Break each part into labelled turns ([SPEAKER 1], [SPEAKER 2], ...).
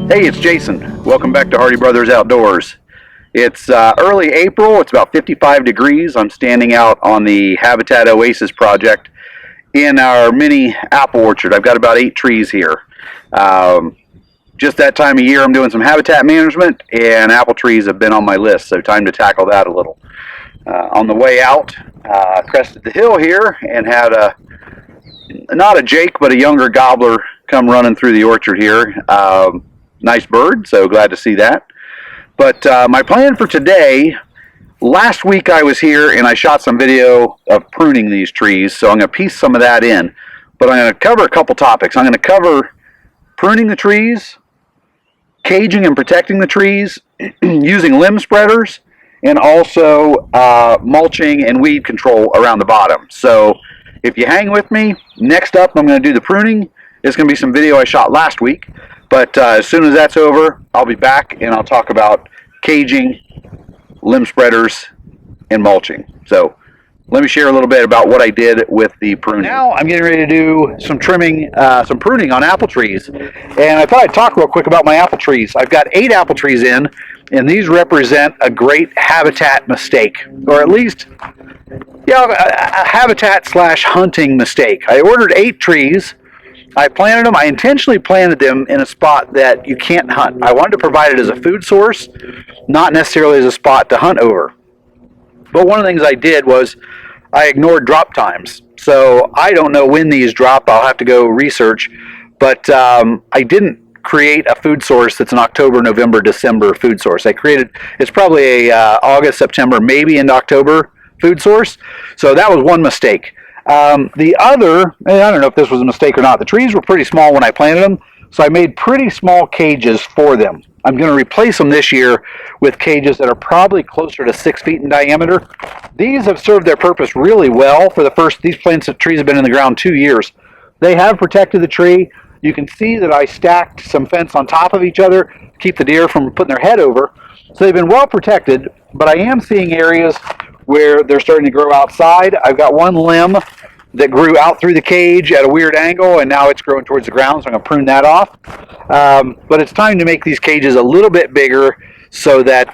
[SPEAKER 1] Hey, it's Jason. Welcome back to Hardy Brothers Outdoors. It's early April. It's about 55 degrees. I'm standing out on the Habitat Oasis project in our mini apple orchard. I've got about 8 trees here. Just that time of year, I'm doing some habitat management, and apple trees have been on my list, so time to tackle that a little. On the way out, crested the hill here and had not a Jake, but a younger gobbler come running through the orchard here. Nice bird, so glad to see that. But my plan for today, last week I was here and I shot some video of pruning these trees, so I'm going to piece some of that in. But I'm going to cover a couple topics. I'm going to cover pruning the trees, caging and protecting the trees, using limb spreaders, and also mulching and weed control around the bottom. So if you hang with me, next up I'm going to do the pruning. It's going to be some video I shot last week. But as soon as that's over, I'll be back and I'll talk about caging, limb spreaders, and mulching. So let me share a little bit about what I did with the pruning. Now I'm getting ready to do some trimming, some pruning on apple trees. And I thought I'd talk real quick about my apple trees. I've got 8 apple trees in, and these represent a great habitat mistake, or at least, a habitat / hunting mistake. I ordered 8 trees. I planted them. I intentionally planted them in a spot that you can't hunt. I wanted to provide it as a food source, not necessarily as a spot to hunt over. But one of the things I did was I ignored drop times. So I don't know when these drop. I'll have to go research. But I didn't create a food source that's an October, November, December food source. It's probably a August, September, maybe into October food source. So that was one mistake. The other, I don't know if this was a mistake or not, the trees were pretty small when I planted them, so I made pretty small cages for them. I'm going to replace them this year with cages that are probably closer to 6 feet in diameter. These have served their purpose really well for these trees have been in the ground 2 years. They have protected the tree. You can see that I stacked some fence on top of each other to keep the deer from putting their head over. So they've been well protected, but I am seeing areas where they're starting to grow outside. I've got one limb that grew out through the cage at a weird angle, and now it's growing towards the ground, so I'm going to prune that off. But it's time to make these cages a little bit bigger so that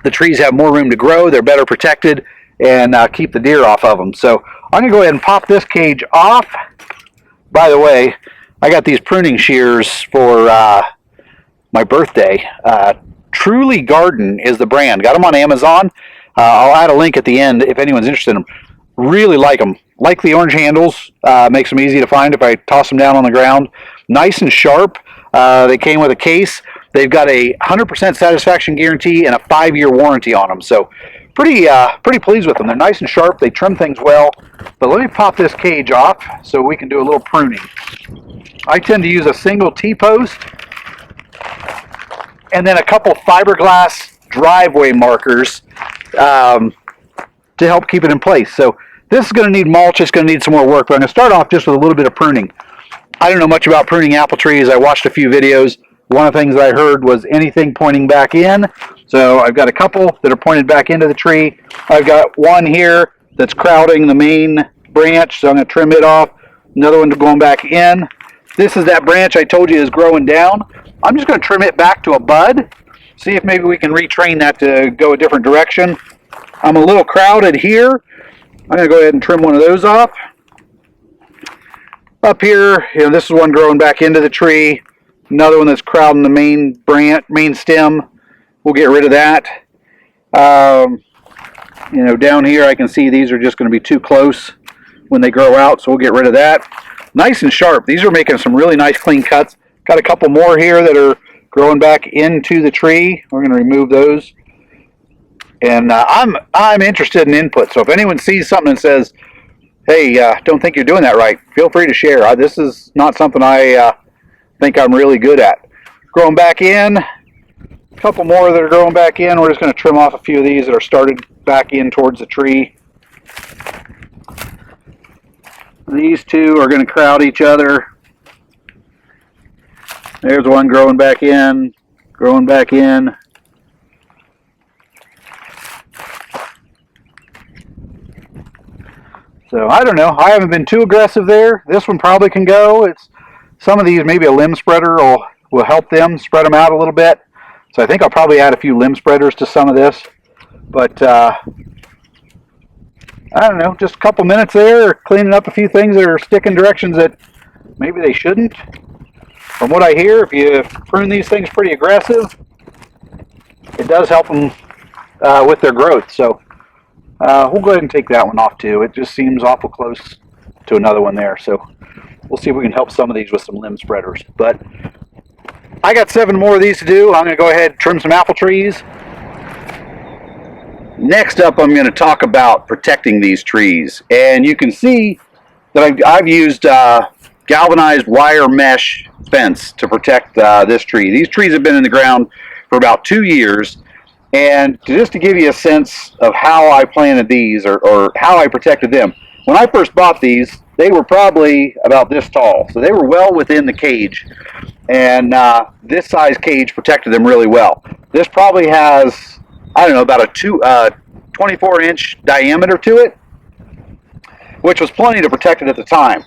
[SPEAKER 1] the trees have more room to grow, they're better protected, and keep the deer off of them. So I'm going to go ahead and pop this cage off. By the way, I got these pruning shears for my birthday. Truly Garden is the brand. Got them on Amazon. I'll add a link at the end if anyone's interested in them. Really like them. Like the orange handles. Makes them easy to find if I toss them down on the ground. Nice and sharp. They came with a case. They've got a 100% satisfaction guarantee and a 5-year warranty on them. So pretty pleased with them. They're nice and sharp. They trim things well. But let me pop this cage off so we can do a little pruning. I tend to use a single T-post and then a couple fiberglass driveway markers to help keep it in place. So this is going to need mulch. It's going to need some more work, but I'm going to start off just with a little bit of pruning. I don't know much about pruning apple trees. I watched a few videos. One of the things that I heard was anything pointing back in. So I've got a couple that are pointed back into the tree. I've got one here that's crowding the main branch, so I'm going to trim it off. Another one going back in. This is that branch I told you is growing down. I'm just going to trim it back to a bud. See if maybe we can retrain that to go a different direction. I'm a little crowded here. I'm going to go ahead and trim one of those off. Up here, this is one growing back into the tree. Another one that's crowding the main stem. We'll get rid of that. Down here I can see these are just going to be too close when they grow out, so we'll get rid of that. Nice and sharp. These are making some really nice clean cuts. Got a couple more here that are growing back into the tree. We're going to remove those. And I'm interested in input. So if anyone sees something and says, "Hey, don't think you're doing that right," feel free to share. This is not something I think I'm really good at. Growing back in. A couple more that are growing back in. We're just going to trim off a few of these that are started back in towards the tree. These two are going to crowd each other. There's one growing back in, growing back in. So I don't know. I haven't been too aggressive there. This one probably can go. Some of these, maybe a limb spreader will will help them spread them out a little bit. So I think I'll probably add a few limb spreaders to some of this. But I don't know, just a couple minutes there, cleaning up a few things that are sticking directions that maybe they shouldn't. From what I hear, if you prune these things pretty aggressive, it does help them with their growth. So we'll go ahead and take that one off too. It just seems awful close to another one there. So we'll see if we can help some of these with some limb spreaders. But I got 7 more of these to do. I'm going to go ahead and trim some apple trees. Next up, I'm going to talk about protecting these trees. And you can see that I've used galvanized wire mesh fence to protect this tree. These trees have been in the ground for about 2 years. And just to give you a sense of how I planted these or how I protected them, when I first bought these, they were probably about this tall. So they were well within the cage. And this size cage protected them really well. This probably has, I don't know, about a 24-inch diameter to it, which was plenty to protect it at the time.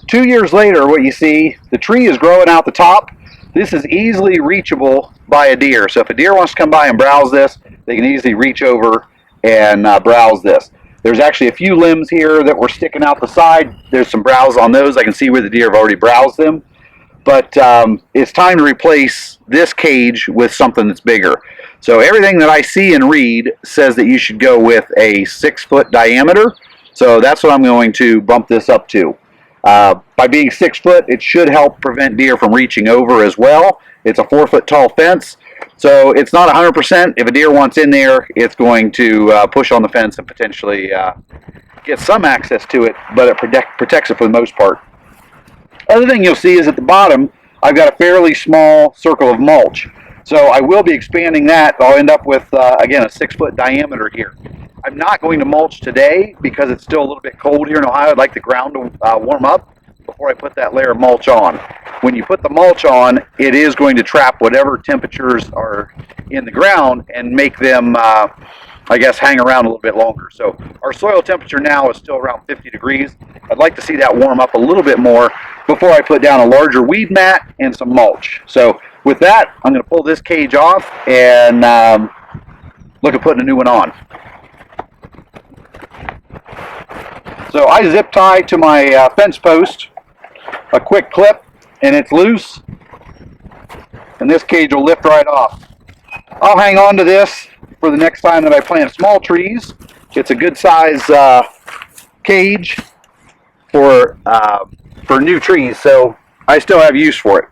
[SPEAKER 1] 2 years later, what you see, the tree is growing out the top. This is easily reachable by a deer. So if a deer wants to come by and browse this, they can easily reach over and browse this. There's actually a few limbs here that were sticking out the side. There's some browse on those. I can see where the deer have already browsed them. But it's time to replace this cage with something that's bigger. So everything that I see and read says that you should go with a 6-foot diameter. So that's what I'm going to bump this up to. By being 6 foot, it should help prevent deer from reaching over as well. It's a 4-foot tall fence. So it's not 100%. If a deer wants in there, it's going to push on the fence and potentially get some access to it, but it protects it for the most part. Other thing you'll see is at the bottom, I've got a fairly small circle of mulch. So I will be expanding that. I'll end up with, again, a 6-foot diameter here. I'm not going to mulch today because it's still a little bit cold here in Ohio. I'd like the ground to warm up before I put that layer of mulch on. When you put the mulch on, it is going to trap whatever temperatures are in the ground and make them, I guess, hang around a little bit longer. So our soil temperature now is still around 50 degrees. I'd like to see that warm up a little bit more before I put down a larger weed mat and some mulch. So with that, I'm going to pull this cage off and look at putting a new one on. So I zip tie to my fence post a quick clip, and it's loose, and this cage will lift right off. I'll hang on to this for the next time that I plant small trees. It's a good size cage for new trees, so I still have use for it.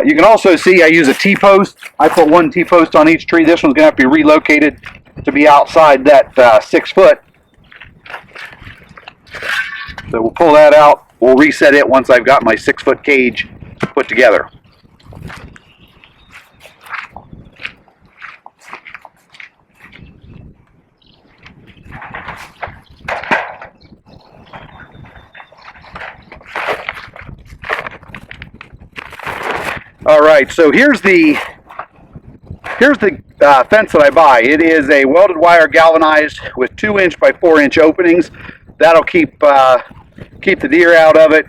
[SPEAKER 1] You can also see I use a T-post. I put one T-post on each tree. This one's going to have to be relocated to be outside that 6 foot. So we'll pull that out. We'll reset it once I've got my 6-foot cage put together. All right, so here's the fence that I buy. It is a welded wire galvanized with 2-inch by 4-inch openings. That'll keep the deer out of it.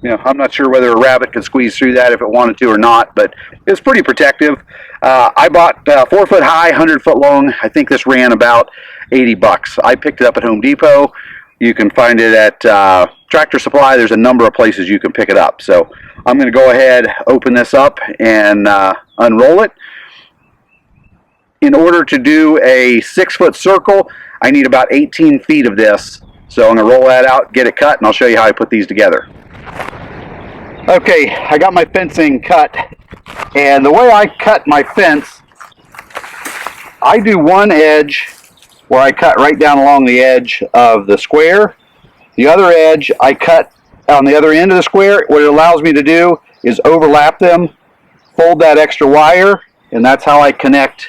[SPEAKER 1] You know, I'm not sure whether a rabbit could squeeze through that if it wanted to or not, but it's pretty protective. I bought 4 foot high, 100 foot long. I think this ran about $80. I picked it up at Home Depot. You can find it at Tractor Supply. There's a number of places you can pick it up. So I'm going to go ahead, open this up, and unroll it. In order to do a 6-foot circle, I need about 18 feet of this. So I'm going to roll that out, get it cut, and I'll show you how I put these together. Okay, I got my fencing cut, and the way I cut my fence, I do one edge where I cut right down along the edge of the square. The other edge I cut on the other end of the square. What it allows me to do is overlap them, fold that extra wire, and that's how I connect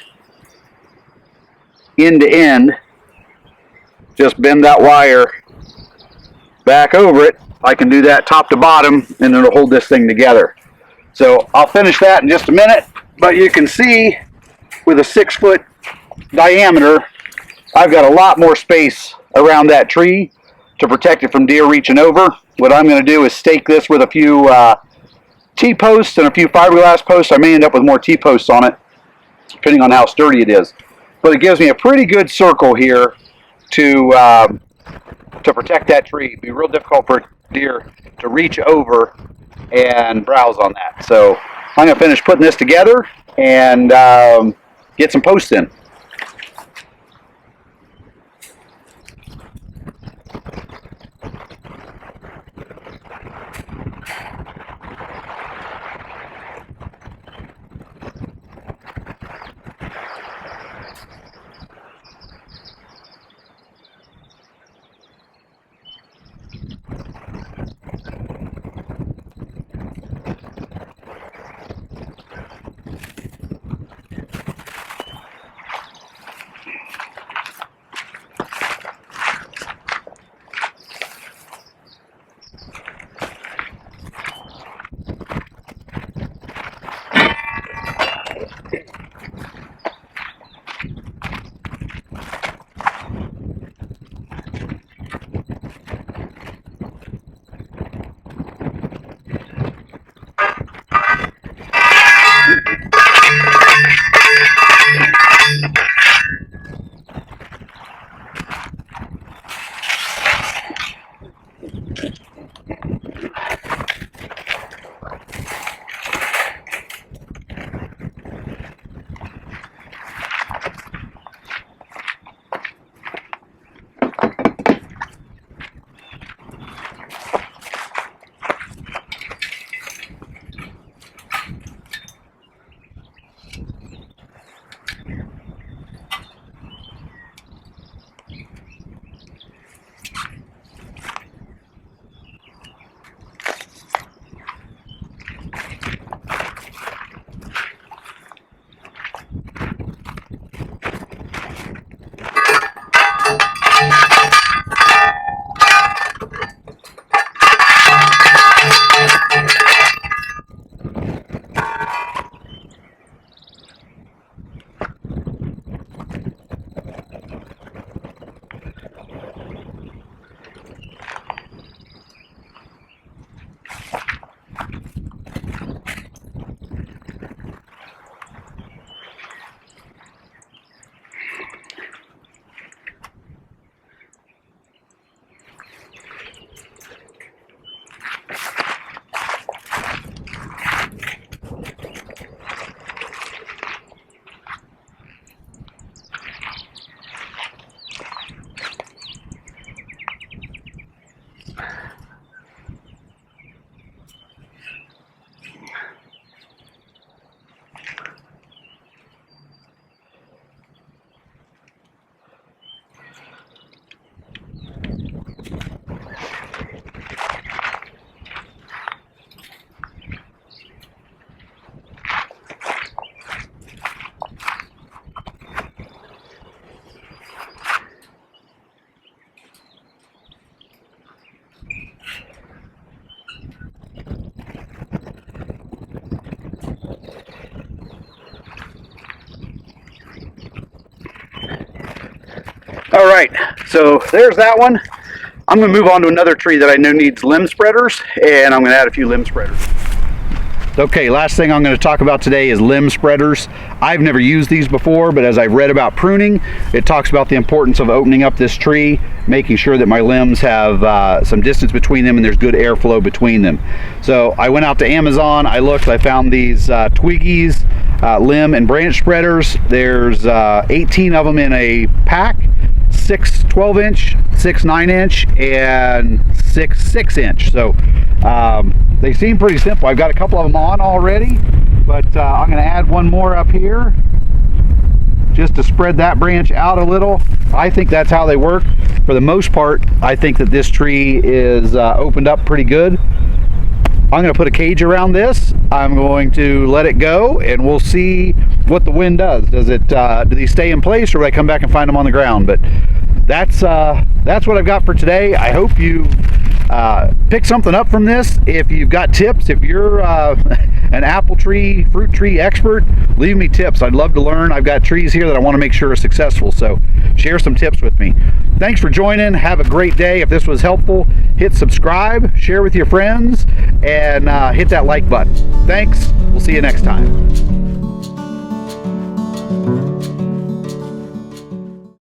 [SPEAKER 1] end to end. Just bend that wire back over it. I can do that top to bottom, and it'll hold this thing together. So I'll finish that in just a minute, but you can see with a 6-foot diameter, I've got a lot more space around that tree to protect it from deer reaching over. What I'm going to do is stake this with a few T-posts and a few fiberglass posts. I may end up with more T-posts on it, depending on how sturdy it is. But it gives me a pretty good circle here to protect that tree. It'd be real difficult for a deer to reach over and browse on that. So I'm going to finish putting this together and get some posts in. All right, so there's that one. I'm going to move on to another tree that I know needs limb spreaders, and I'm going to add a few limb spreaders. Okay, last thing I'm going to talk about today is limb spreaders. I've never used these before, but as I've read about pruning, it talks about the importance of opening up this tree, making sure that my limbs have some distance between them and there's good airflow between them. So I went out to Amazon, I looked, I found these Twigeeze limb and branch spreaders. There's 18 of them in a pack, 6 12-inch, 6 9-inch, and 6 6-inch. So they seem pretty simple. I've got a couple of them on already, but I'm going to add one more up here just to spread that branch out a little. I think that's how they work. For the most part, I think that this tree is opened up pretty good. I'm going to put a cage around this. I'm going to let it go, and we'll see what the wind does. Does it? Do these stay in place, or do I come back and find them on the ground? But that's what I've got for today. I hope you pick something up from this. If you've got tips, if you're an apple tree, fruit tree expert, leave me tips. I'd love to learn. I've got trees here that I want to make sure are successful, so share some tips with me. Thanks for joining. Have a great day. If this was helpful, hit subscribe, share with your friends, and hit that like button. Thanks. We'll see you next time.